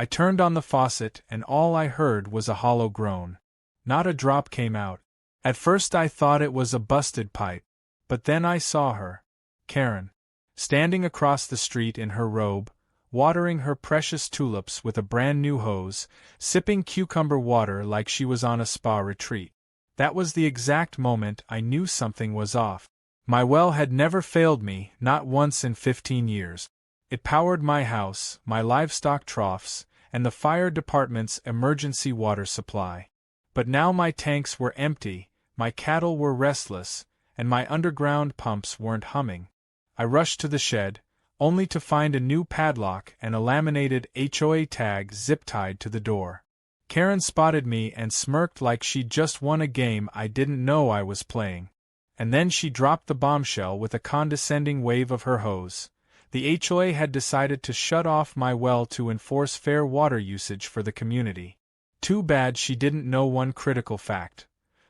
I turned on the faucet and all I heard was a hollow groan. Not a drop came out. At first I thought it was a busted pipe. But then I saw her, Karen, standing across the street in her robe, watering her precious tulips with a brand new hose, sipping cucumber water like she was on a spa retreat. That was the exact moment I knew something was off. My well had never failed me, not once in 15 years. It powered my house, my livestock troughs, and the fire department's emergency water supply. But now my tanks were empty, my cattle were restless, and my underground pumps weren't humming. I rushed to the shed, only to find a new padlock and a laminated HOA tag zip-tied to the door. Karen spotted me and smirked like she'd just won a game I didn't know I was playing. And then she dropped the bombshell with a condescending wave of her hose. The HOA had decided to shut off my well to enforce fair water usage for the community. Too bad she didn't know one critical fact.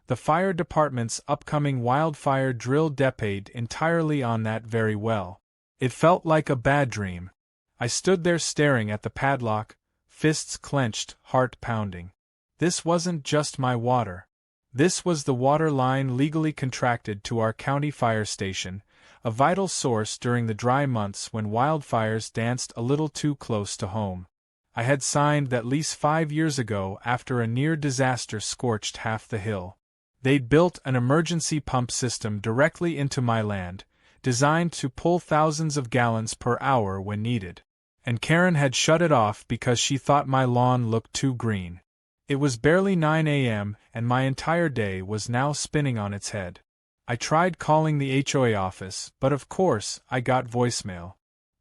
The fire department's upcoming wildfire drill depended entirely on that very well. It felt like a bad dream. I stood there staring at the padlock, fists clenched, heart pounding. This wasn't just my water. This was the water line legally contracted to our county fire station, a vital source during the dry months when wildfires danced a little too close to home. I had signed that lease 5 years ago after a near disaster scorched half the hill. They'd built an emergency pump system directly into my land, designed to pull thousands of gallons per hour when needed. And Karen had shut it off because she thought my lawn looked too green. It was barely 9 a.m., and my entire day was now spinning on its head. I tried calling the HOA office, but of course I got voicemail.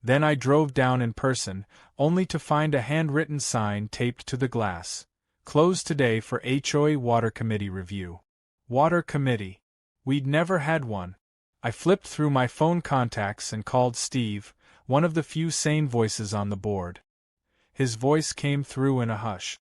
Then I drove down in person, only to find a handwritten sign taped to the glass. Closed today for HOA Water Committee review. Water Committee. We'd never had one. I flipped through my phone contacts and called Steve, one of the few sane voices on the board. His voice came through in a hush.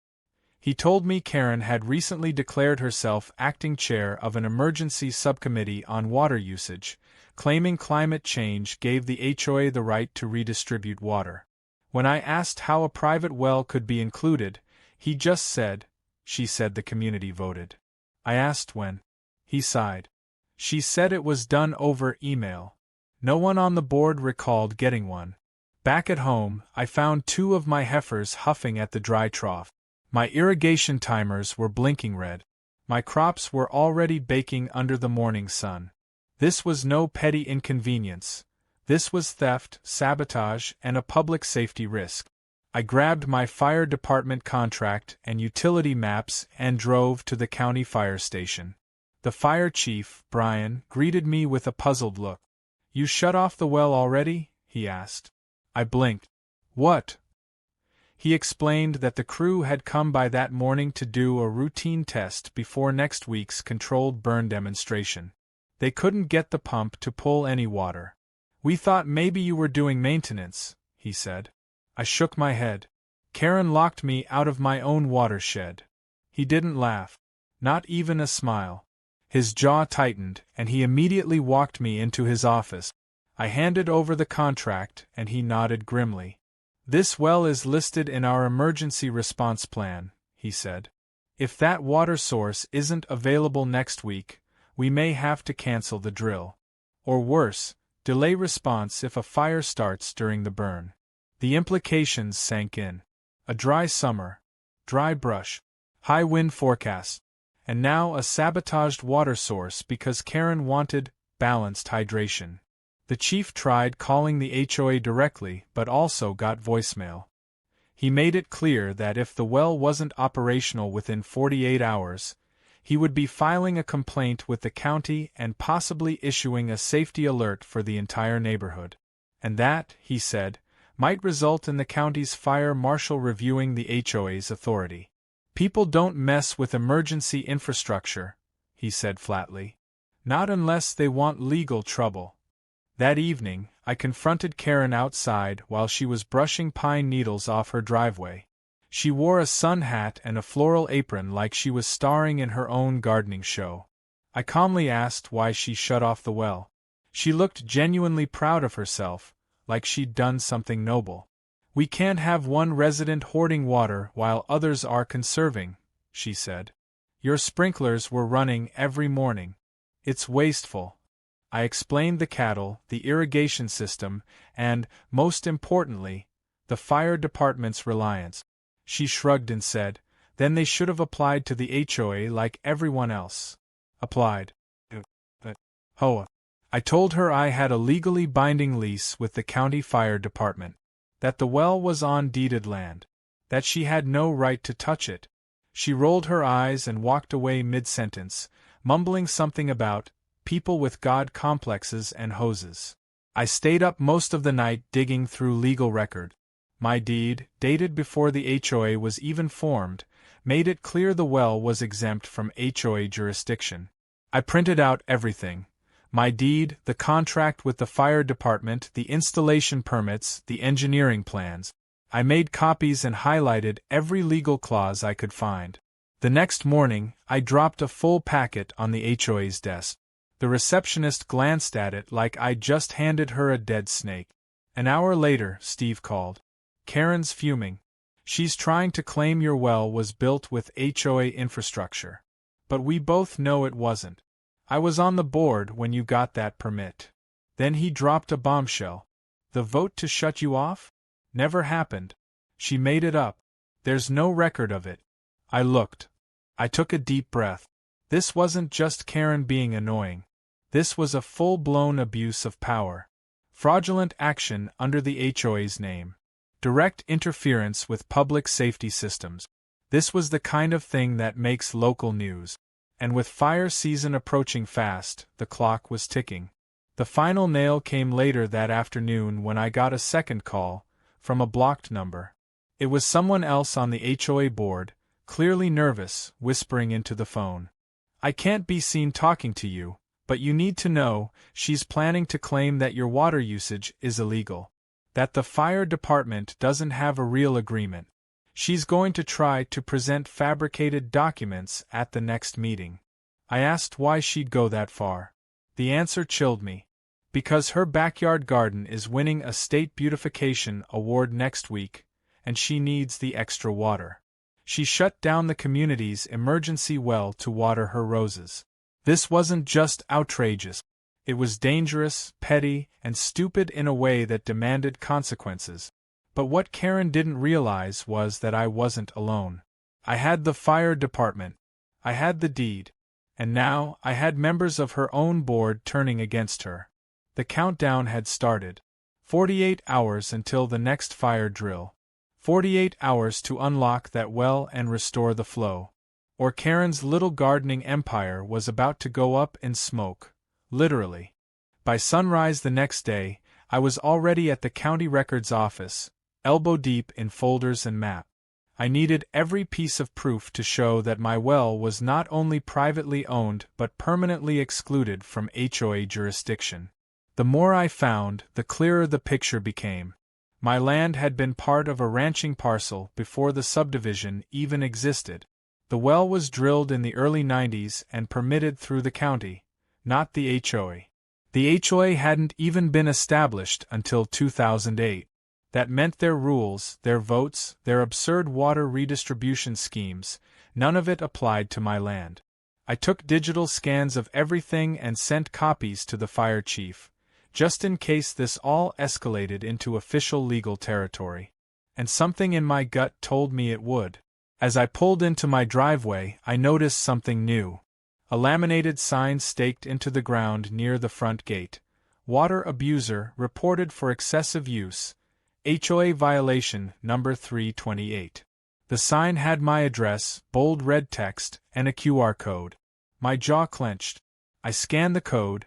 He told me Karen had recently declared herself acting chair of an emergency subcommittee on water usage, claiming climate change gave the HOA the right to redistribute water. When I asked how a private well could be included, he just said, "She said the community voted." I asked when. He sighed. She said it was done over email. No one on the board recalled getting one. Back at home, I found 2 of my heifers huffing at the dry trough. My irrigation timers were blinking red. My crops were already baking under the morning sun. This was no petty inconvenience. This was theft, sabotage, and a public safety risk. I grabbed my fire department contract and utility maps and drove to the county fire station. The fire chief, Brian, greeted me with a puzzled look. "You shut off the well already?" he asked. I blinked. "What?" He explained that the crew had come by that morning to do a routine test before next week's controlled burn demonstration. They couldn't get the pump to pull any water. "We thought maybe you were doing maintenance," he said. I shook my head. Karen locked me out of my own watershed. He didn't laugh. Not even a smile. His jaw tightened, and he immediately walked me into his office. I handed over the contract, and he nodded grimly. "This well is listed in our emergency response plan," he said. "If that water source isn't available next week, we may have to cancel the drill. Or worse, delay response if a fire starts during the burn." The implications sank in. A dry summer, dry brush, high wind forecast, and now a sabotaged water source because Karen wanted balanced hydration. The chief tried calling the HOA directly but also got voicemail. He made it clear that if the well wasn't operational within 48 hours, he would be filing a complaint with the county and possibly issuing a safety alert for the entire neighborhood. And that, he said, might result in the county's fire marshal reviewing the HOA's authority. "People don't mess with emergency infrastructure," he said flatly. "Not unless they want legal trouble." That evening, I confronted Karen outside while she was brushing pine needles off her driveway. She wore a sun hat and a floral apron like she was starring in her own gardening show. I calmly asked why she shut off the well. She looked genuinely proud of herself, like she'd done something noble. We can't have one resident hoarding water while others are conserving, she said. Your sprinklers were running every morning. It's wasteful. I explained the cattle, the irrigation system, and, most importantly, the fire department's reliance. She shrugged and said, then they should have applied to the HOA like everyone else. Applied. HOA. I told her I had a legally binding lease with the county fire department, that the well was on deeded land, that she had no right to touch it. She rolled her eyes and walked away mid-sentence, mumbling something about people with God complexes and hoses. I stayed up most of the night digging through legal record. My deed, dated before the HOA was even formed, made it clear the well was exempt from HOA jurisdiction. I printed out everything. My deed, the contract with the fire department, the installation permits, the engineering plans. I made copies and highlighted every legal clause I could find. The next morning, I dropped a full packet on the HOA's desk. The receptionist glanced at it like I'd just handed her a dead snake. An hour later, Steve called. Karen's fuming. She's trying to claim your well was built with HOA infrastructure. But we both know it wasn't. I was on the board when you got that permit. Then he dropped a bombshell. The vote to shut you off? Never happened. She made it up. There's no record of it. I looked. I took a deep breath. This wasn't just Karen being annoying. This was a full-blown abuse of power. Fraudulent action under the HOA's name. Direct interference with public safety systems. This was the kind of thing that makes local news. And with fire season approaching fast, the clock was ticking. The final nail came later that afternoon when I got a second call, from a blocked number. It was someone else on the HOA board, clearly nervous, whispering into the phone. I can't be seen talking to you, but you need to know, she's planning to claim that your water usage is illegal. That the fire department doesn't have a real agreement. She's going to try to present fabricated documents at the next meeting. I asked why she'd go that far. The answer chilled me. Because her backyard garden is winning a state beautification award next week, and she needs the extra water. She shut down the community's emergency well to water her roses. This wasn't just outrageous. It was dangerous, petty, and stupid in a way that demanded consequences. But what Karen didn't realize was that I wasn't alone. I had the fire department. I had the deed. And now, I had members of her own board turning against her. The countdown had started. 48 hours until the next fire drill. 48 hours to unlock that well and restore the flow. Or Karen's little gardening empire was about to go up in smoke. Literally. By sunrise the next day, I was already at the county records office, elbow deep in folders and map. I needed every piece of proof to show that my well was not only privately owned but permanently excluded from HOA jurisdiction. The more I found, the clearer the picture became. My land had been part of a ranching parcel before the subdivision even existed. The well was drilled in the early 90s and permitted through the county, not the HOA. The HOA hadn't even been established until 2008. That meant their rules, their votes, their absurd water redistribution schemes, none of it applied to my land. I took digital scans of everything and sent copies to the fire chief, just in case this all escalated into official legal territory. And something in my gut told me it would. As I pulled into my driveway, I noticed something new. A laminated sign staked into the ground near the front gate. Water abuser reported for excessive use. HOA violation number 328. The sign had my address, bold red text, and a QR code. My jaw clenched. I scanned the code.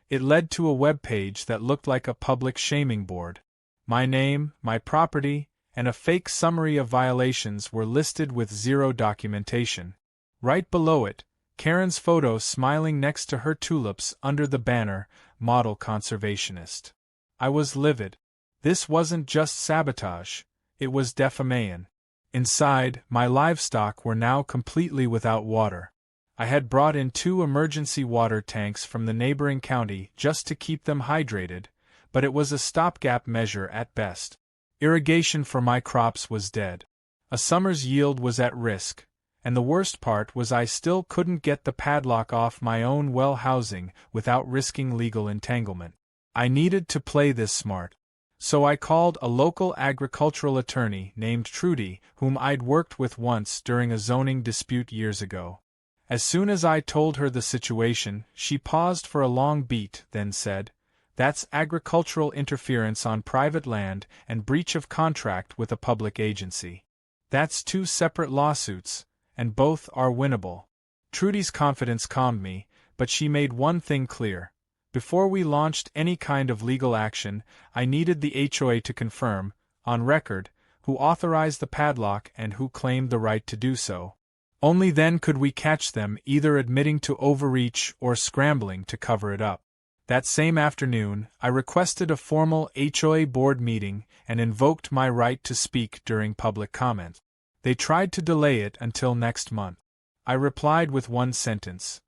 It led to a web page that looked like a public shaming board. My name, my property, and a fake summary of violations were listed with zero documentation. Right below it, Karen's photo smiling next to her tulips under the banner, Model Conservationist. I was livid. This wasn't just sabotage, it was defamation. Inside, my livestock were now completely without water. I had brought in 2 emergency water tanks from the neighboring county just to keep them hydrated, but it was a stopgap measure at best. Irrigation for my crops was dead. A summer's yield was at risk, and the worst part was I still couldn't get the padlock off my own well housing without risking legal entanglement. I needed to play this smart. So I called a local agricultural attorney named Trudy, whom I'd worked with once during a zoning dispute years ago. As soon as I told her the situation, she paused for a long beat, then said, "That's agricultural interference on private land and breach of contract with a public agency. That's two separate lawsuits, and both are winnable." Trudy's confidence calmed me, but she made one thing clear. Before we launched any kind of legal action, I needed the HOA to confirm, on record, who authorized the padlock and who claimed the right to do so. Only then could we catch them either admitting to overreach or scrambling to cover it up. That same afternoon, I requested a formal HOA board meeting and invoked my right to speak during public comment. They tried to delay it until next month. I replied with one sentence.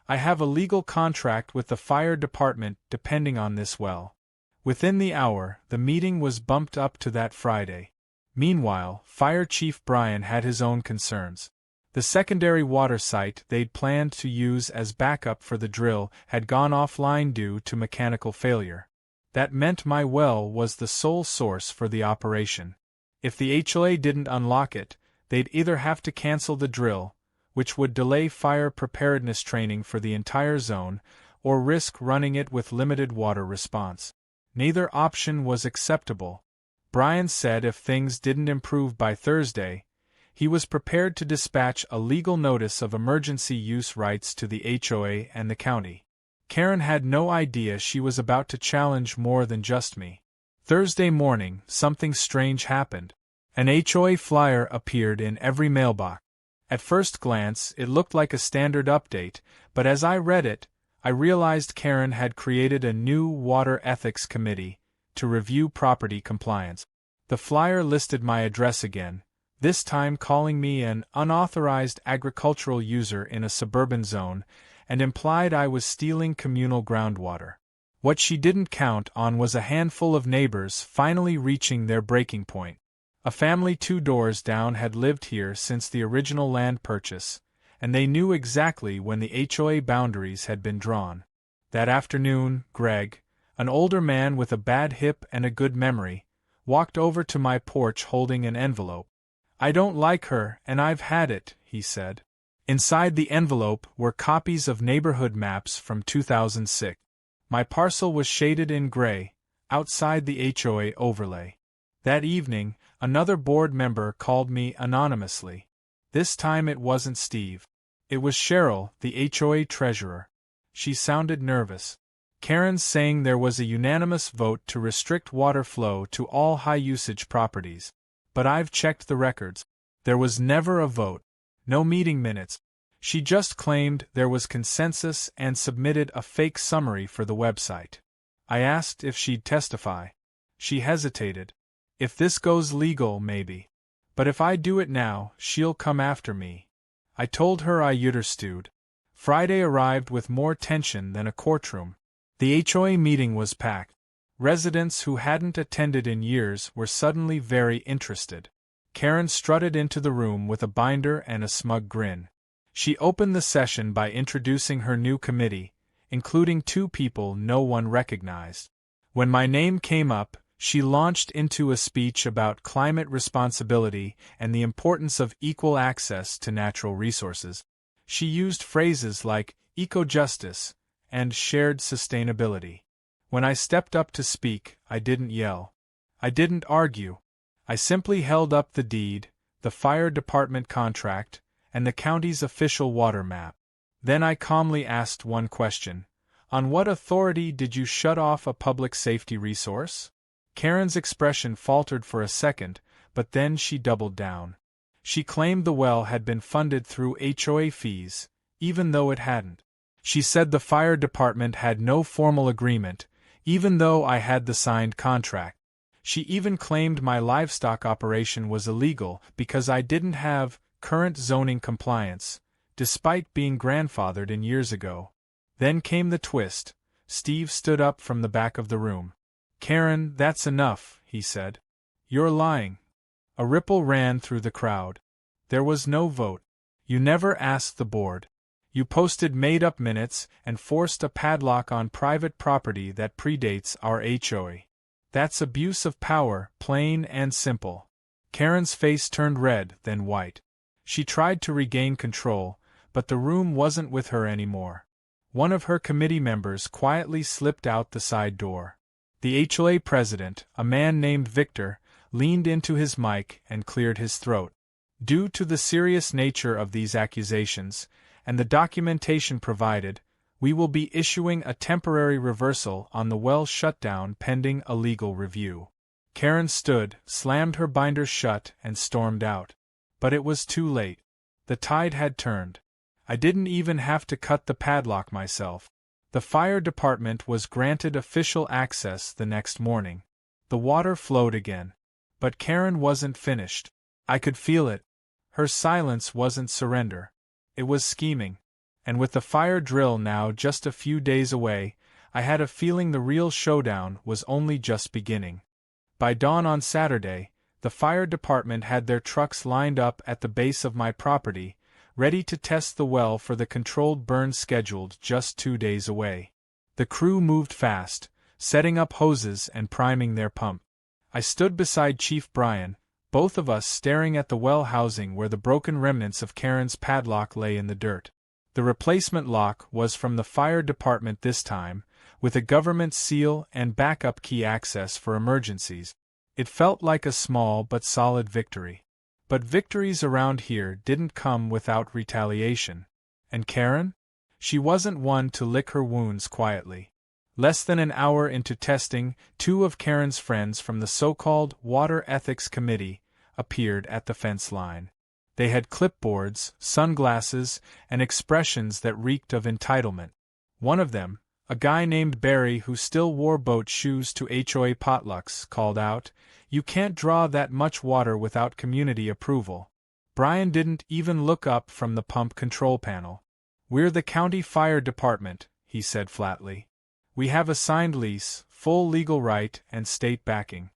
I have a legal contract with the fire department depending on this well. Within the hour, the meeting was bumped up to that Friday. Meanwhile, Fire Chief Brian had his own concerns. The secondary water site they'd planned to use as backup for the drill had gone offline due to mechanical failure. That meant my well was the sole source for the operation. If the HOA didn't unlock it, they'd either have to cancel the drill, which would delay fire preparedness training for the entire zone, or risk running it with limited water response. Neither option was acceptable. Brian said if things didn't improve by Thursday, he was prepared to dispatch a legal notice of emergency use rights to the HOA and the county. Karen had no idea she was about to challenge more than just me. Thursday morning, something strange happened. An HOA flyer appeared in every mailbox. At first glance, it looked like a standard update, but as I read it, I realized Karen had created a new Water Ethics Committee to review property compliance. The flyer listed my address again, this time calling me an unauthorized agricultural user in a suburban zone, and implied I was stealing communal groundwater. What she didn't count on was a handful of neighbors finally reaching their breaking point. A family 2 doors down had lived here since the original land purchase, and they knew exactly when the HOA boundaries had been drawn. That afternoon, Greg, an older man with a bad hip and a good memory, walked over to my porch holding an envelope. "I don't like her, and I've had it," he said. Inside the envelope were copies of neighborhood maps from 2006. My parcel was shaded in gray, outside the HOA overlay. That evening, another board member called me anonymously. This time it wasn't Steve. It was Cheryl, the HOA treasurer. She sounded nervous. "Karen's saying there was a unanimous vote to restrict water flow to all high-usage properties. But I've checked the records. There was never a vote. No meeting minutes. She just claimed there was consensus and submitted a fake summary for the website." I asked if she'd testify. She hesitated. "If this goes legal, maybe. But if I do it now, she'll come after me." I told her I understood. Friday arrived with more tension than a courtroom. The HOA meeting was packed. Residents who hadn't attended in years were suddenly very interested. Karen strutted into the room with a binder and a smug grin. She opened the session by introducing her new committee, including 2 people no one recognized. When my name came up, she launched into a speech about climate responsibility and the importance of equal access to natural resources. She used phrases like eco-justice and shared sustainability. When I stepped up to speak, I didn't yell. I didn't argue. I simply held up the deed, the fire department contract, and the county's official water map. Then I calmly asked one question. On what authority did you shut off a public safety resource? Karen's expression faltered for a second, but then she doubled down. She claimed the well had been funded through HOA fees, even though it hadn't. She said the fire department had no formal agreement, even though I had the signed contract. She even claimed my livestock operation was illegal because I didn't have current zoning compliance, despite being grandfathered in years ago. Then came the twist. Steve stood up from the back of the room. "Karen, that's enough," he said. You're lying. A ripple ran through the crowd. There was no vote. You never asked the board. You posted made-up minutes and forced a padlock on private property that predates our HOA. That's abuse of power, plain and simple. Karen's face turned red, then white. She tried to regain control, but the room wasn't with her anymore. One of her committee members quietly slipped out the side door. The HOA president, a man named Victor, leaned into his mic and cleared his throat. Due to the serious nature of these accusations, and the documentation provided, we will be issuing a temporary reversal on the well shutdown pending a legal review. Karen stood, slammed her binder shut, and stormed out. But it was too late. The tide had turned. I didn't even have to cut the padlock myself. The fire department was granted official access the next morning. The water flowed again. But Karen wasn't finished. I could feel it. Her silence wasn't surrender. It was scheming. And with the fire drill now just a few days away, I had a feeling the real showdown was only just beginning. By dawn on Saturday, the fire department had their trucks lined up at the base of my property, ready to test the well for the controlled burn scheduled just 2 days away. The crew moved fast, setting up hoses and priming their pump. I stood beside Chief Brian, both of us staring at the well housing where the broken remnants of Karen's padlock lay in the dirt. The replacement lock was from the fire department this time, with a government seal and backup key access for emergencies. It felt like a small but solid victory. But victories around here didn't come without retaliation. And Karen? She wasn't one to lick her wounds quietly. Less than an hour into testing, 2 of Karen's friends from the so-called Water Ethics Committee appeared at the fence line. They had clipboards, sunglasses, and expressions that reeked of entitlement. One of them, a guy named Barry who still wore boat shoes to HOA potlucks, called out, "You can't draw that much water without community approval." Brian didn't even look up from the pump control panel. "We're the county fire department," he said flatly. "We have a signed lease, full legal right, and state backing.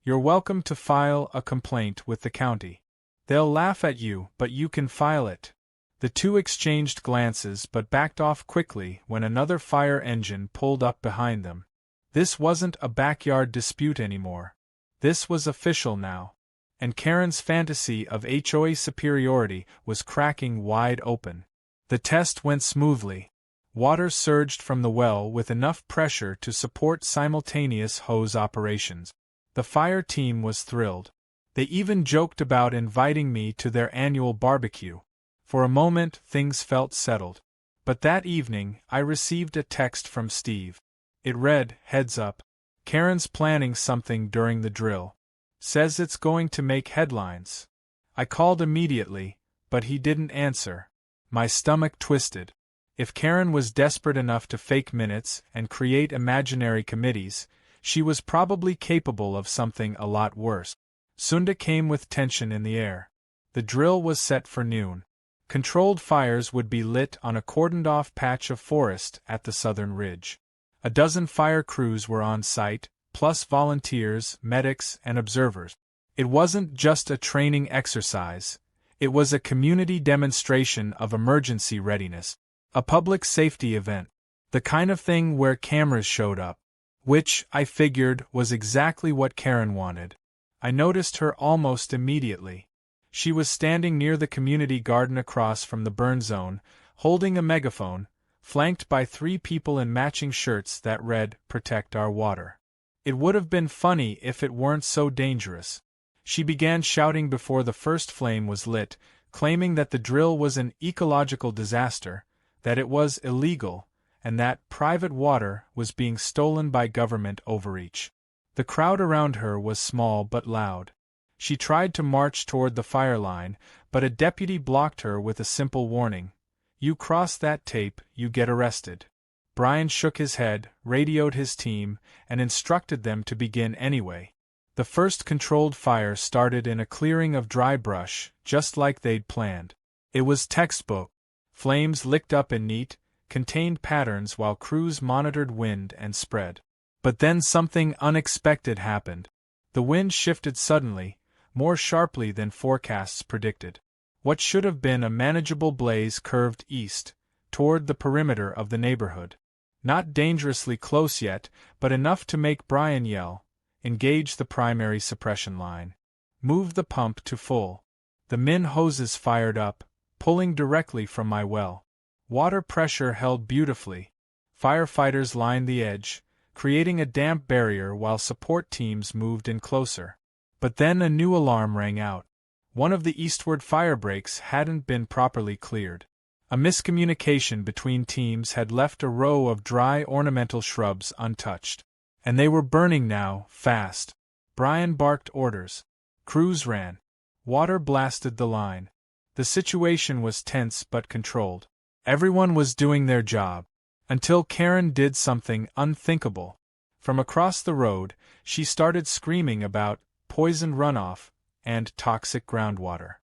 You're welcome to file a complaint with the county. They'll laugh at you, but you can file it." The 2 exchanged glances but backed off quickly when another fire engine pulled up behind them. This wasn't a backyard dispute anymore. This was official now. And Karen's fantasy of HOA superiority was cracking wide open. The test went smoothly. Water surged from the well with enough pressure to support simultaneous hose operations. The fire team was thrilled. They even joked about inviting me to their annual barbecue. For a moment, things felt settled. But that evening, I received a text from Steve. It read, "Heads up. Karen's planning something during the drill. Says it's going to make headlines." I called immediately, but he didn't answer. My stomach twisted. If Karen was desperate enough to fake minutes and create imaginary committees, she was probably capable of something a lot worse. Sunda came with tension in the air. The drill was set for noon. Controlled fires would be lit on a cordoned-off patch of forest at the southern ridge. A dozen fire crews were on site, plus volunteers, medics, and observers. It wasn't just a training exercise. It was a community demonstration of emergency readiness. A public safety event. The kind of thing where cameras showed up. Which, I figured, was exactly what Karen wanted. I noticed her almost immediately. She was standing near the community garden across from the burn zone, holding a megaphone, flanked by 3 people in matching shirts that read, "Protect our water." It would have been funny if it weren't so dangerous. She began shouting before the first flame was lit, claiming that the drill was an ecological disaster, that it was illegal, and that private water was being stolen by government overreach. The crowd around her was small but loud. She tried to march toward the fire line, but a deputy blocked her with a simple warning. "You cross that tape, you get arrested." Brian shook his head, radioed his team, and instructed them to begin anyway. The first controlled fire started in a clearing of dry brush, just like they'd planned. It was textbook. Flames licked up in neat, contained patterns while crews monitored wind and spread. But then something unexpected happened. The wind shifted suddenly, more sharply than forecasts predicted. What should have been a manageable blaze curved east, toward the perimeter of the neighborhood. Not dangerously close yet, but enough to make Brian yell, "Engage the primary suppression line. Move the pump to full." The min hoses fired up, pulling directly from my well. Water pressure held beautifully. Firefighters lined the edge, creating a damp barrier while support teams moved in closer. But then a new alarm rang out. One of the eastward fire breaks hadn't been properly cleared. A miscommunication between teams had left a row of dry ornamental shrubs untouched. And they were burning now, fast. Brian barked orders. Crews ran. Water blasted the line. The situation was tense but controlled. Everyone was doing their job. Until Karen did something unthinkable. From across the road, she started screaming about poisoned runoff and toxic groundwater.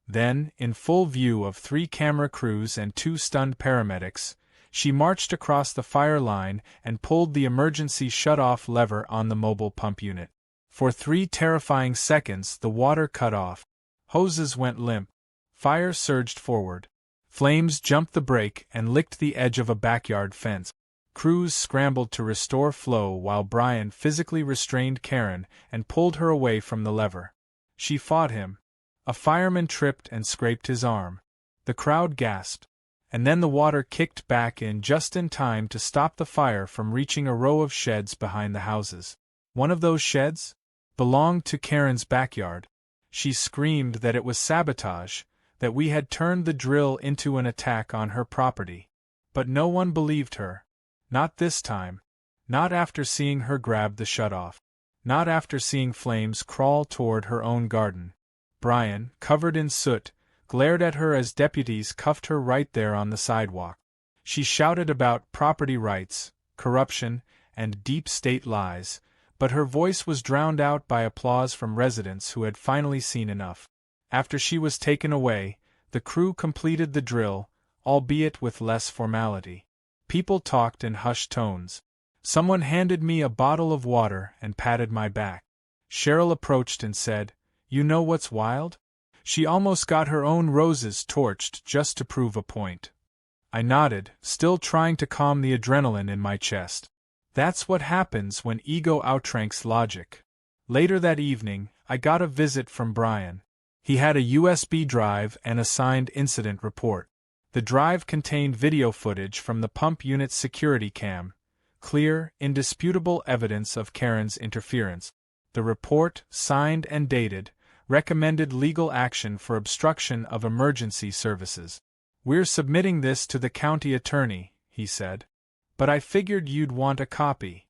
Then, in full view of 3 camera crews and 2 stunned paramedics, she marched across the fire line and pulled the emergency shut-off lever on the mobile pump unit. For 3 terrifying seconds the water cut off. Hoses went limp. Fire surged forward. Flames jumped the break and licked the edge of a backyard fence. Crews scrambled to restore flow while Brian physically restrained Karen and pulled her away from the lever. She fought him. A fireman tripped and scraped his arm. The crowd gasped. And then the water kicked back in just in time to stop the fire from reaching a row of sheds behind the houses. One of those sheds belonged to Karen's backyard. She screamed that it was sabotage, that we had turned the drill into an attack on her property. But no one believed her. Not this time. Not after seeing her grab the shutoff. Not after seeing flames crawl toward her own garden. Brian, covered in soot, glared at her as deputies cuffed her right there on the sidewalk. She shouted about property rights, corruption, and deep state lies, but her voice was drowned out by applause from residents who had finally seen enough. After she was taken away, the crew completed the drill, albeit with less formality. People talked in hushed tones. Someone handed me a bottle of water and patted my back. Cheryl approached and said, "You know what's wild?" She almost got her own roses torched just to prove a point. I nodded, still trying to calm the adrenaline in my chest. That's what happens when ego outranks logic. Later that evening, I got a visit from Brian. He had a USB drive and a signed incident report. The drive contained video footage from the pump unit's security cam. Clear, indisputable evidence of Karen's interference. The report, signed and dated, recommended legal action for obstruction of emergency services. "We're submitting this to the county attorney," he said. "But I figured you'd want a copy."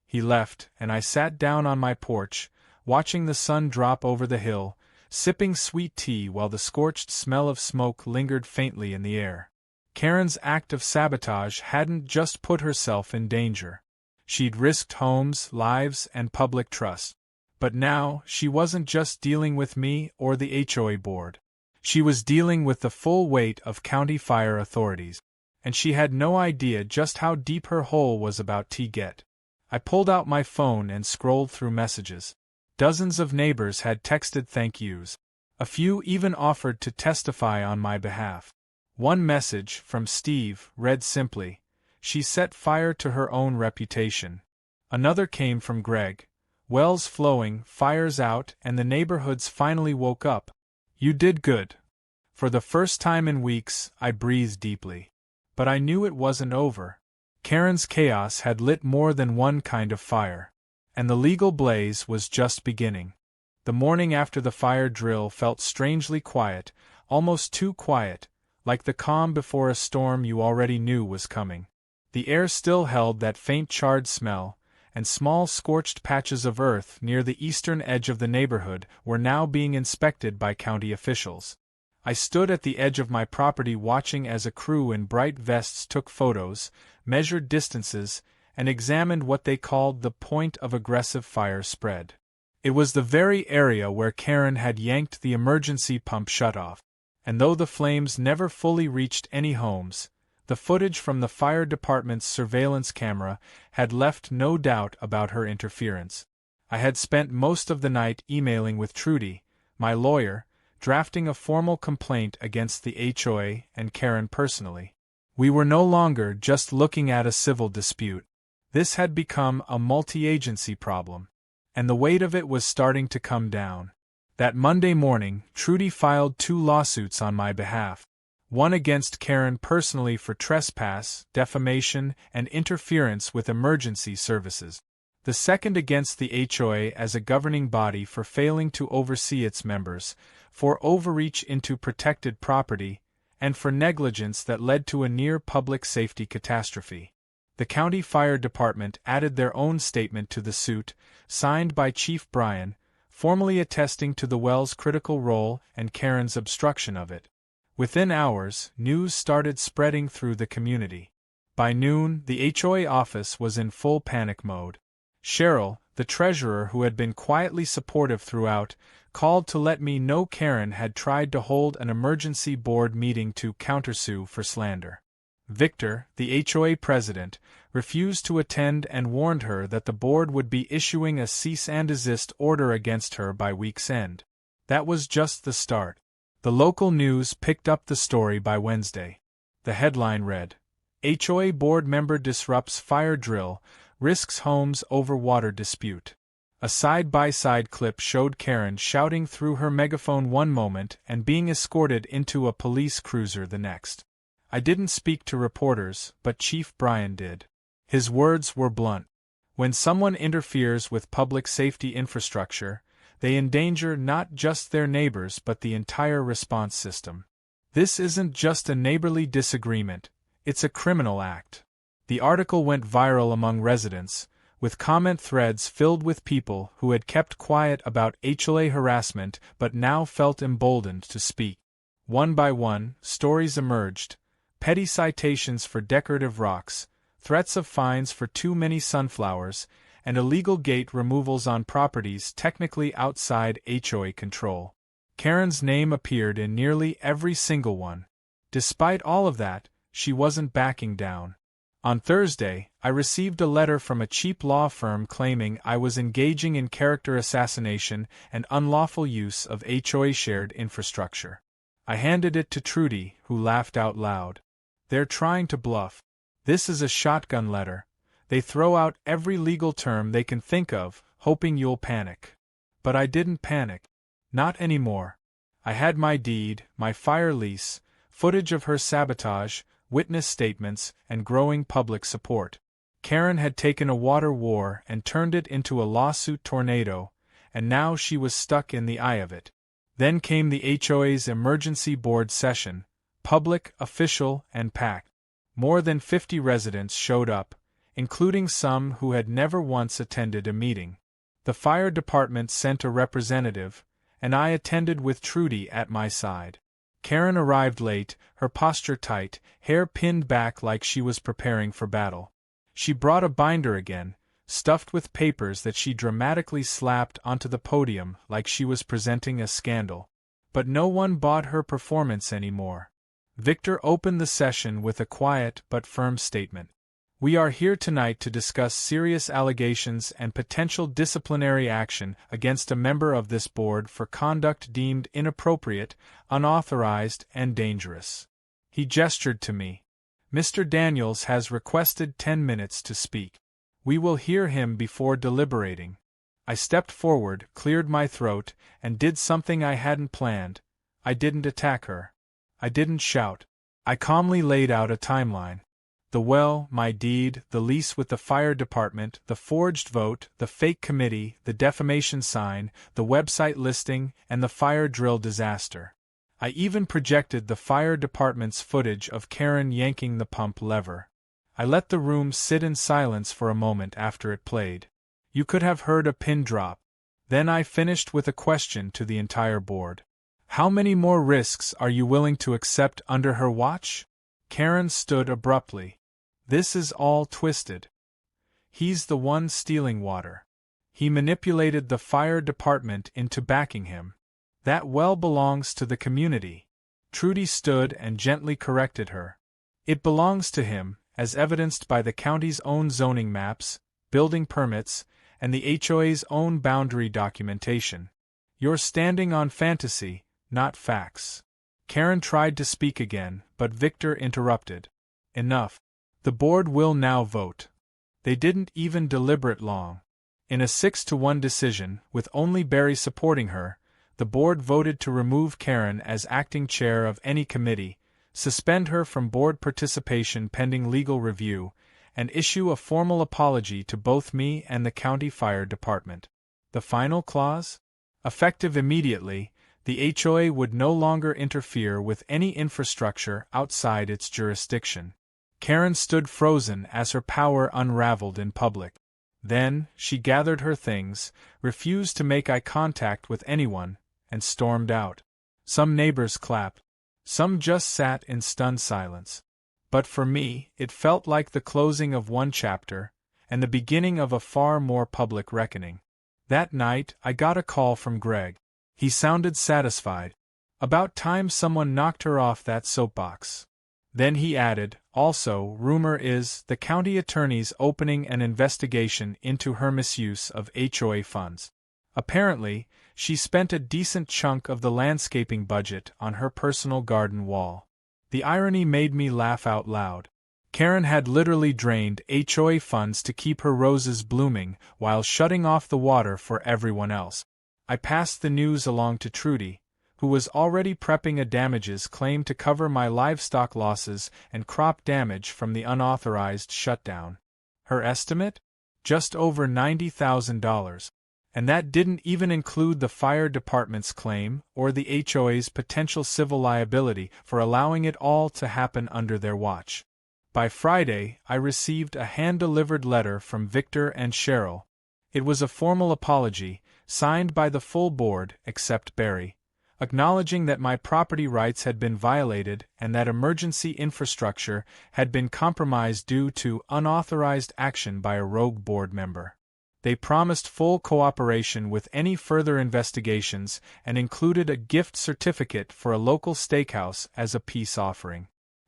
He left, and I sat down on my porch, watching the sun drop over the hill, sipping sweet tea while the scorched smell of smoke lingered faintly in the air. Karen's act of sabotage hadn't just put herself in danger. She'd risked homes, lives, and public trust. But now, she wasn't just dealing with me or the HOA board. She was dealing with the full weight of county fire authorities. And she had no idea just how deep her hole was about to get. I pulled out my phone and scrolled through messages. Dozens of neighbors had texted thank yous. A few even offered to testify on my behalf. One message, from Steve, read simply, "She set fire to her own reputation." Another came from Greg. "Wells flowing, fires out, and the neighborhoods finally woke up. You did good." For the first time in weeks, I breathed deeply. But I knew it wasn't over. Karen's chaos had lit more than one kind of fire. And the legal blaze was just beginning. The morning after the fire drill felt strangely quiet, almost too quiet, like the calm before a storm you already knew was coming. The air still held that faint charred smell, and small scorched patches of earth near the eastern edge of the neighborhood were now being inspected by county officials. I stood at the edge of my property watching as a crew in bright vests took photos, measured distances, and examined what they called the point of aggressive fire spread. It was the very area where Karen had yanked the emergency pump shutoff. And though the flames never fully reached any homes, the footage from the fire department's surveillance camera had left no doubt about her interference. I had spent most of the night emailing with Trudy, my lawyer, drafting a formal complaint against the HOA and Karen personally. We were no longer just looking at a civil dispute. This had become a multi-agency problem, and the weight of it was starting to come down. That Monday morning, Trudy filed 2 lawsuits on my behalf. One against Karen personally for trespass, defamation, and interference with emergency services. The second against the HOA as a governing body for failing to oversee its members, for overreach into protected property, and for negligence that led to a near public safety catastrophe. The county fire department added their own statement to the suit, signed by Chief Bryan, formally attesting to the well's critical role and Karen's obstruction of it. Within hours, news started spreading through the community. By noon, the HOA office was in full panic mode. Cheryl, the treasurer who had been quietly supportive throughout, called to let me know Karen had tried to hold an emergency board meeting to countersue for slander. Victor, the HOA president, refused to attend and warned her that the board would be issuing a cease and desist order against her by week's end. That was just the start. The local news picked up the story by Wednesday. The headline read, HOA board member disrupts fire drill, risks homes over water dispute. A side-by-side clip showed Karen shouting through her megaphone one moment and being escorted into a police cruiser the next. I didn't speak to reporters, but Chief Bryan did. His words were blunt. When someone interferes with public safety infrastructure, they endanger not just their neighbors but the entire response system. This isn't just a neighborly disagreement, it's a criminal act. The article went viral among residents, with comment threads filled with people who had kept quiet about HOA harassment but now felt emboldened to speak. One by one, stories emerged. Petty citations for decorative rocks, threats of fines for too many sunflowers, and illegal gate removals on properties technically outside HOA control. Karen's name appeared in nearly every single one. Despite all of that, she wasn't backing down. On Thursday, I received a letter from a cheap law firm claiming I was engaging in character assassination and unlawful use of HOA shared infrastructure. I handed it to Trudy, who laughed out loud. They're trying to bluff. This is a shotgun letter. They throw out every legal term they can think of, hoping you'll panic. But I didn't panic. Not anymore. I had my deed, my fire lease, footage of her sabotage, witness statements, and growing public support. Karen had taken a water war and turned it into a lawsuit tornado, and now she was stuck in the eye of it. Then came the HOA's emergency board session, public, official, and packed. More than 50 residents showed up, including some who had never once attended a meeting. The fire department sent a representative, and I attended with Trudy at my side. Karen arrived late, her posture tight, hair pinned back like she was preparing for battle. She brought a binder again, stuffed with papers that she dramatically slapped onto the podium like she was presenting a scandal. But no one bought her performance anymore. Victor opened the session with a quiet but firm statement. We are here tonight to discuss serious allegations and potential disciplinary action against a member of this board for conduct deemed inappropriate, unauthorized, and dangerous. He gestured to me. Mr. Daniels has requested 10 minutes to speak. We will hear him before deliberating. I stepped forward, cleared my throat, and did something I hadn't planned. I didn't attack her. I didn't shout. I calmly laid out a timeline. The well, my deed, the lease with the fire department, the forged vote, the fake committee, the defamation sign, the website listing, and the fire drill disaster. I even projected the fire department's footage of Karen yanking the pump lever. I let the room sit in silence for a moment after it played. You could have heard a pin drop. Then I finished with a question to the entire board. How many more risks are you willing to accept under her watch? Karen stood abruptly. This is all twisted. He's the one stealing water. He manipulated the fire department into backing him. That well belongs to the community. Trudy stood and gently corrected her. It belongs to him, as evidenced by the county's own zoning maps, building permits, and the HOA's own boundary documentation. You're standing on fantasy, not facts. Karen tried to speak again, but Victor interrupted. Enough. The board will now vote. They didn't even deliberate long. In a 6-1 decision, with only Barry supporting her, the board voted to remove Karen as acting chair of any committee, suspend her from board participation pending legal review, and issue a formal apology to both me and the county fire department. The final clause? Effective immediately, the HOA would no longer interfere with any infrastructure outside its jurisdiction. Karen stood frozen as her power unraveled in public. Then, she gathered her things, refused to make eye contact with anyone, and stormed out. Some neighbors clapped. Some just sat in stunned silence. But for me, it felt like the closing of one chapter, and the beginning of a far more public reckoning. That night, I got a call from Greg. He sounded satisfied. About time someone knocked her off that soapbox. Then he added, also, rumor is, the county attorney's opening an investigation into her misuse of HOA funds. Apparently, she spent a decent chunk of the landscaping budget on her personal garden wall. The irony made me laugh out loud. Karen had literally drained HOA funds to keep her roses blooming while shutting off the water for everyone else. I passed the news along to Trudy, who was already prepping a damages claim to cover my livestock losses and crop damage from the unauthorized shutdown. Her estimate? Just over $90,000. And that didn't even include the fire department's claim or the HOA's potential civil liability for allowing it all to happen under their watch. By Friday, I received a hand-delivered letter from Victor and Cheryl. It was a formal apology, signed by the full board except Barry, acknowledging that my property rights had been violated and that emergency infrastructure had been compromised due to unauthorized action by a rogue board member. They promised full cooperation with any further investigations and included a gift certificate for a local steakhouse as a peace offering.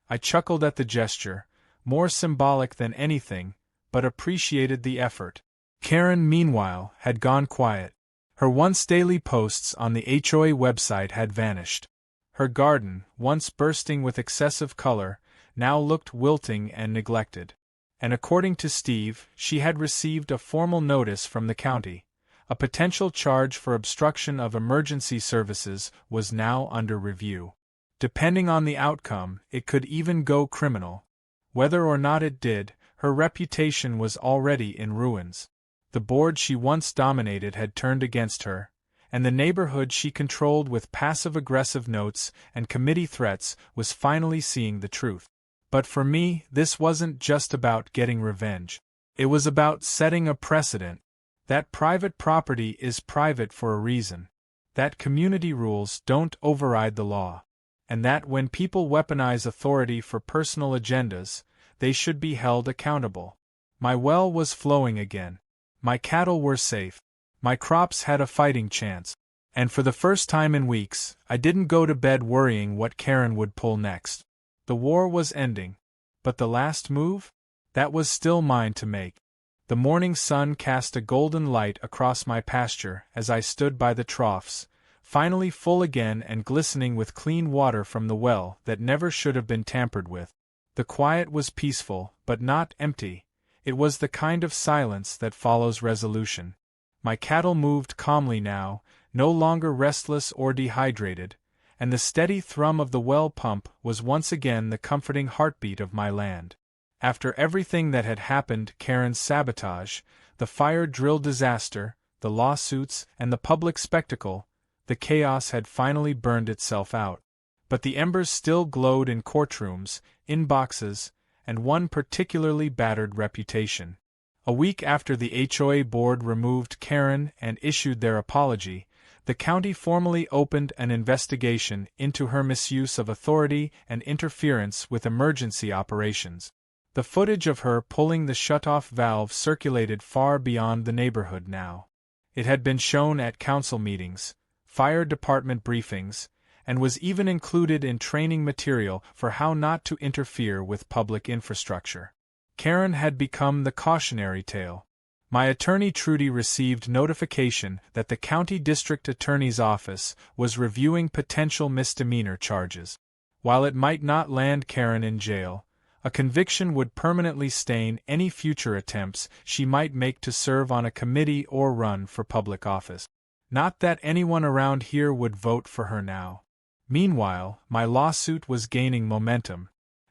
I chuckled at the gesture, more symbolic than anything, but appreciated the effort. Karen, meanwhile, had gone quiet. Her once daily posts on the HOA website had vanished. Her garden, once bursting with excessive color, now looked wilting and neglected. And according to Steve, she had received a formal notice from the county. A potential charge for obstruction of emergency services was now under review. Depending on the outcome, it could even go criminal. Whether or not it did, her reputation was already in ruins. The board she once dominated had turned against her, and the neighborhood she controlled with passive-aggressive notes and committee threats was finally seeing the truth. But for me, this wasn't just about getting revenge. It was about setting a precedent. That private property is private for a reason. That community rules don't override the law. And that when people weaponize authority for personal agendas, they should be held accountable. My well was flowing again. My cattle were safe. My crops had a fighting chance. And for the first time in weeks, I didn't go to bed worrying what Karen would pull next. The war was ending. But the last move? That was still mine to make. The morning sun cast a golden light across my pasture as I stood by the troughs, finally full again and glistening with clean water from the well that never should have been tampered with. The quiet was peaceful, but not empty. It was the kind of silence that follows resolution. My cattle moved calmly now, no longer restless or dehydrated, and the steady thrum of the well pump was once again the comforting heartbeat of my land. After everything that had happened, Karen's sabotage, the fire drill disaster, the lawsuits, and the public spectacle, the chaos had finally burned itself out. But the embers still glowed in courtrooms, inboxes, and one particularly battered reputation. A week after the HOA board removed Karen and issued their apology, the county formally opened an investigation into her misuse of authority and interference with emergency operations. The footage of her pulling the shutoff valve circulated far beyond the neighborhood now. It had been shown at council meetings, fire department briefings, and was even included in training material for how not to interfere with public infrastructure. Karen had become the cautionary tale. My attorney Trudy received notification that the county district attorney's office was reviewing potential misdemeanor charges. While it might not land Karen in jail, a conviction would permanently stain any future attempts she might make to serve on a committee or run for public office. Not that anyone around here would vote for her now. Meanwhile, my lawsuit was gaining momentum.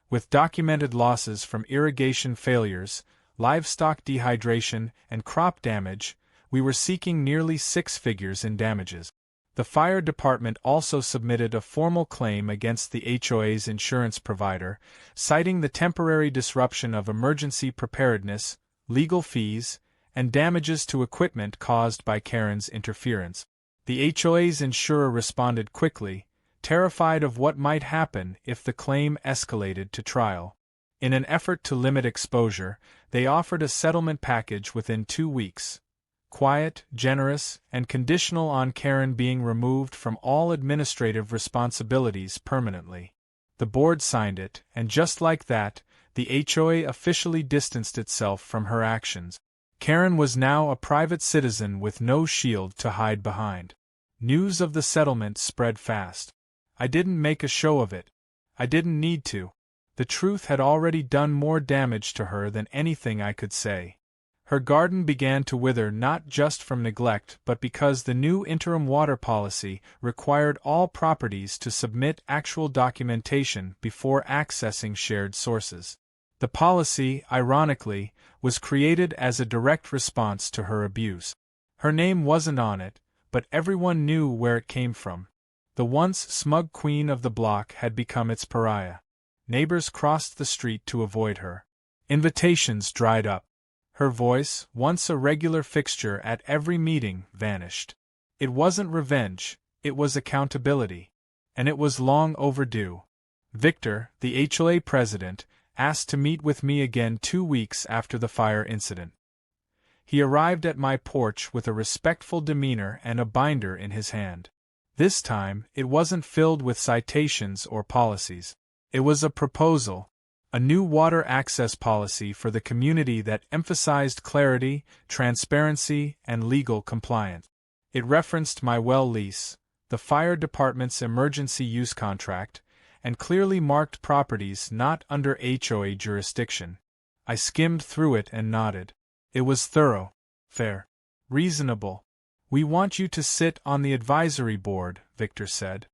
With documented losses from irrigation failures, livestock dehydration, and crop damage, we were seeking nearly 6 figures in damages. The fire department also submitted a formal claim against the HOA's insurance provider, citing the temporary disruption of emergency preparedness, legal fees, and damages to equipment caused by Karen's interference. The HOA's insurer responded quickly, terrified of what might happen if the claim escalated to trial. In an effort to limit exposure, they offered a settlement package within 2 weeks. Quiet, generous, and conditional on Karen being removed from all administrative responsibilities permanently. The board signed it, and just like that, the HOA officially distanced itself from her actions. Karen was now a private citizen with no shield to hide behind. News of the settlement spread fast. I didn't make a show of it. I didn't need to. The truth had already done more damage to her than anything I could say. Her garden began to wither not just from neglect but because the new interim water policy required all properties to submit actual documentation before accessing shared sources. The policy, ironically, was created as a direct response to her abuse. Her name wasn't on it, but everyone knew where it came from. The once smug queen of the block had become its pariah. Neighbors crossed the street to avoid her. Invitations dried up. Her voice, once a regular fixture at every meeting, vanished. It wasn't revenge, it was accountability. And it was long overdue. Victor, the HOA president, asked to meet with me again 2 weeks after the fire incident. He arrived at my porch with a respectful demeanor and a binder in his hand. This time, it wasn't filled with citations or policies. It was a proposal, a new water access policy for the community that emphasized clarity, transparency, and legal compliance. It referenced my well lease, the fire department's emergency use contract, and clearly marked properties not under HOA jurisdiction. I skimmed through it and nodded. It was thorough, fair, reasonable. "We want you to sit on the advisory board," Victor said.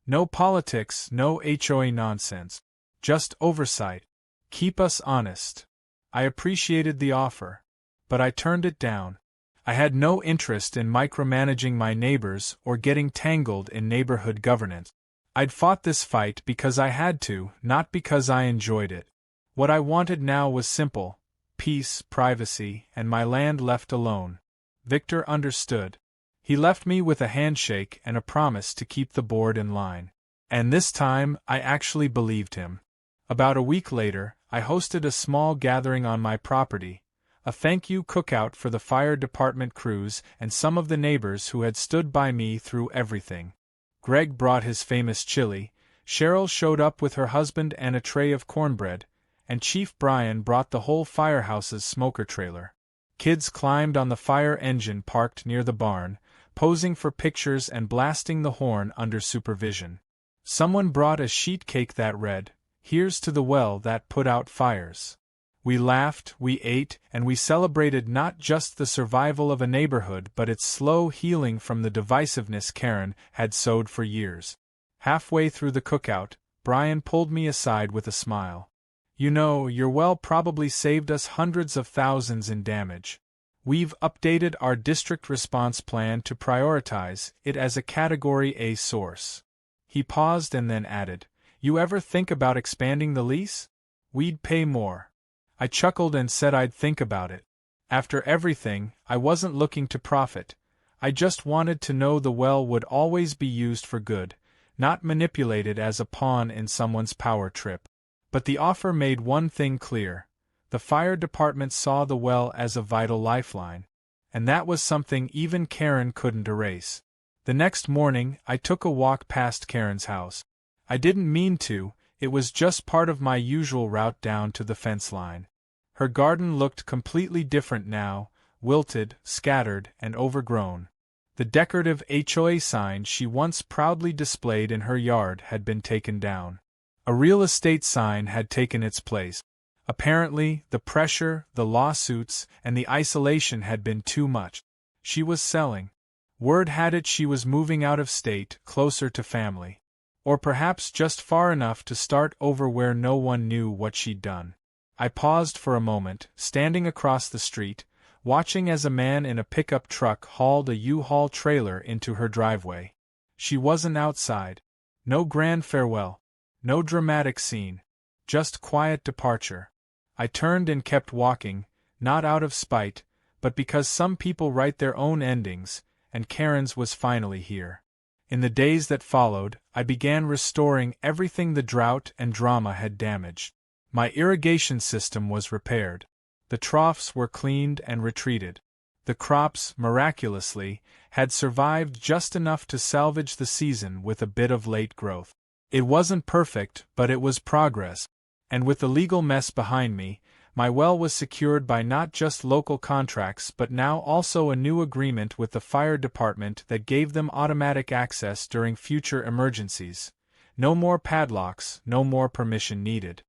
"No politics, no HOA nonsense. Just oversight. Keep us honest." I appreciated the offer, but I turned it down. I had no interest in micromanaging my neighbors or getting tangled in neighborhood governance. I'd fought this fight because I had to, not because I enjoyed it. What I wanted now was simple: peace, privacy, and my land left alone. Victor understood. He left me with a handshake and a promise to keep the board in line. And this time, I actually believed him. About a week later, I hosted a small gathering on my property, a thank-you cookout for the fire department crews and some of the neighbors who had stood by me through everything. Greg brought his famous chili, Cheryl showed up with her husband and a tray of cornbread, and Chief Brian brought the whole firehouse's smoker trailer. Kids climbed on the fire engine parked near the barn, posing for pictures and blasting the horn under supervision. Someone brought a sheet cake that read, "Here's to the well that put out fires." We laughed, we ate, and we celebrated not just the survival of a neighborhood but its slow healing from the divisiveness Karen had sowed for years. Halfway through the cookout, Brian pulled me aside with a smile. "You know, your well probably saved us hundreds of thousands in damage. We've updated our district response plan to prioritize it as a Category A source." He paused and then added, "You ever think about expanding the lease? We'd pay more." I chuckled and said I'd think about it. After everything, I wasn't looking to profit. I just wanted to know the well would always be used for good, not manipulated as a pawn in someone's power trip. But the offer made one thing clear. The fire department saw the well as a vital lifeline, and that was something even Karen couldn't erase. The next morning, I took a walk past Karen's house. I didn't mean to, it was just part of my usual route down to the fence line. Her garden looked completely different now, wilted, scattered, and overgrown. The decorative HOA sign she once proudly displayed in her yard had been taken down. A real estate sign had taken its place. Apparently, the pressure, the lawsuits, and the isolation had been too much. She was selling. Word had it she was moving out of state, closer to family. Or perhaps just far enough to start over where no one knew what she'd done. I paused for a moment, standing across the street, watching as a man in a pickup truck hauled a U-Haul trailer into her driveway. She wasn't outside. No grand farewell. No dramatic scene. Just quiet departure. I turned and kept walking, not out of spite, but because some people write their own endings, and Karen's was finally here. In the days that followed, I began restoring everything the drought and drama had damaged. My irrigation system was repaired. The troughs were cleaned and retreated. The crops, miraculously, had survived just enough to salvage the season with a bit of late growth. It wasn't perfect, but it was progress. And with the legal mess behind me, my well was secured by not just local contracts but now also a new agreement with the fire department that gave them automatic access during future emergencies. No more padlocks, no more permission needed.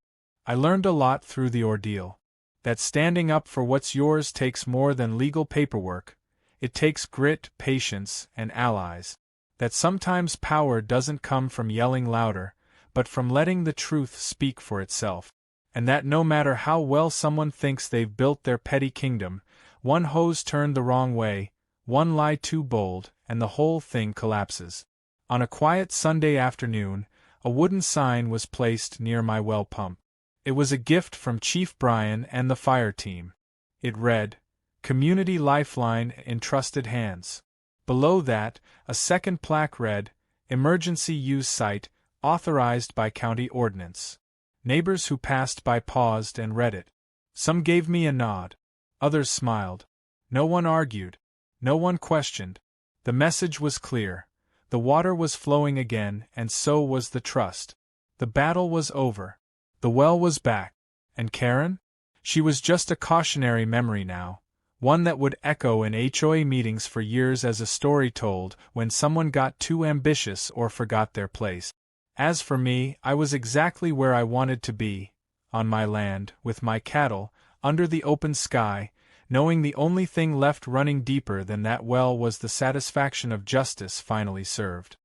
I learned a lot through the ordeal. That standing up for what's yours takes more than legal paperwork. It takes grit, patience, and allies. That sometimes power doesn't come from yelling louder, but from letting the truth speak for itself. And that no matter how well someone thinks they've built their petty kingdom, one hose turned the wrong way, one lie too bold, and the whole thing collapses. On a quiet Sunday afternoon, a wooden sign was placed near my well pump. It was a gift from Chief Brian and the fire team. It read, "Community Lifeline in Trusted Hands." Below that, a second plaque read, "Emergency Use Site, Authorized by County Ordinance." Neighbors who passed by paused and read it. Some gave me a nod. Others smiled. No one argued. No one questioned. The message was clear. The water was flowing again, and so was the trust. The battle was over. The well was back. And Karen? She was just a cautionary memory now, one that would echo in HOA meetings for years as a story told when someone got too ambitious or forgot their place. As for me, I was exactly where I wanted to be, on my land, with my cattle, under the open sky, knowing the only thing left running deeper than that well was the satisfaction of justice finally served.